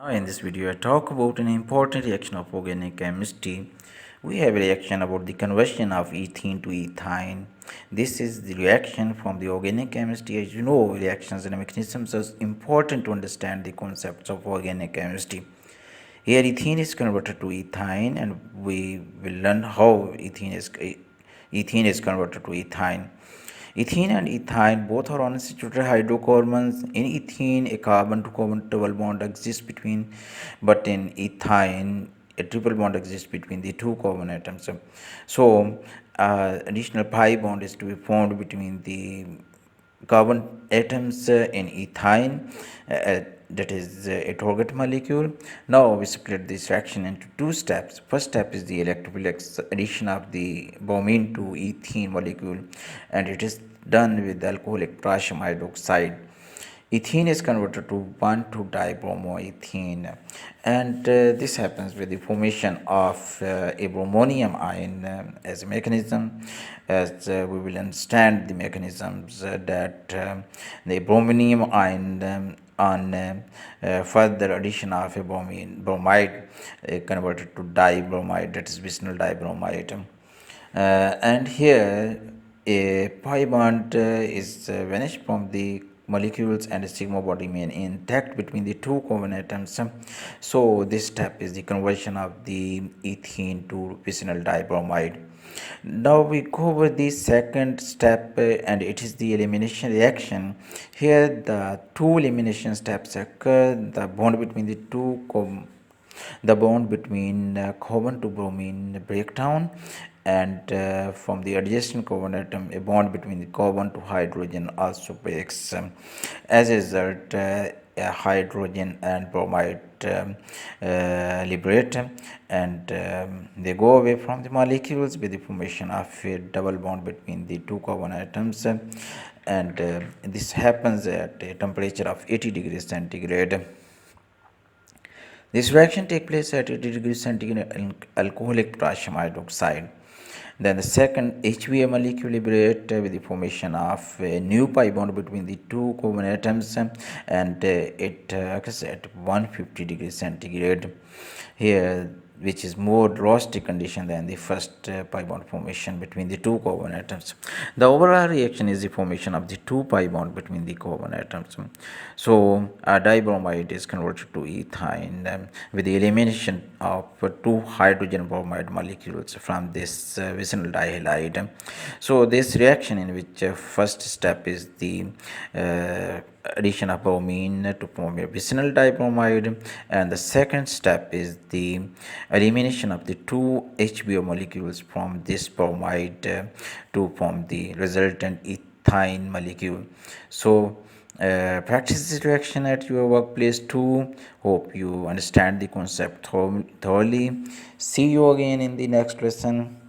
Now in this video I talk about an important reaction of organic chemistry. We have a reaction about the conversion of ethene to ethyne. This is the reaction from the organic chemistry. As you know, reactions and mechanisms are important to understand the concepts of organic chemistry. Here ethene is converted to ethyne and we will learn how ethene is converted to ethyne. Ethene and ethyne both are unsaturated hydrocarbons. In ethene, a carbon to carbon double bond exists between, but in ethyne, a triple bond exists between the two carbon atoms. So, additional pi bond is to be formed between the carbon atoms in ethine, that is a target molecule. Now we split this reaction into two steps. First step is the electrophilic addition of the bromine to ethene molecule, and it is done with alcoholic potassium hydroxide. Ethene is converted to 1,2-dibromoethene, and this happens with the formation of a bromonium ion as a mechanism. As we will understand the mechanisms that the bromonium ion on further addition of a bromide converted to dibromide, that is vicinal dibromide. And here a pi bond is vanished from the molecules and a sigma bond remain intact between the two carbon atoms. So this step is the conversion of the ethene to vicinal dibromide. Now we go over the second step and it is the elimination reaction. Here the two elimination steps occur. The bond between carbon to bromine breakdown, and from the adjacent carbon atom a bond between the carbon to hydrogen also breaks. As a result, hydrogen and bromide liberate, and they go away from the molecules with the formation of a double bond between the two carbon atoms, and this happens at a temperature of 80 degrees centigrade. This reaction takes place at 80 degrees centigrade in alcoholic potassium hydroxide. Then the second HBA molecule liberate with the formation of a new pi bond between the two carbon atoms, and it occurs at 150 degrees centigrade. Here, which is more drastic condition than the first pi bond formation between the two carbon atoms. The overall reaction is the formation of the two pi bond between the carbon atoms. So dibromide is converted to ethyne with the elimination of two hydrogen bromide molecules from this vicinal dihalide. So this reaction, in which first step is the addition of bromine to form a vicinal dibromide, and the second step is the elimination of the two HBO molecules from this bromide to form the resultant ethyne molecule. So practice this reaction at your workplace too. Hope you understand the concept thoroughly. See you again in the next lesson.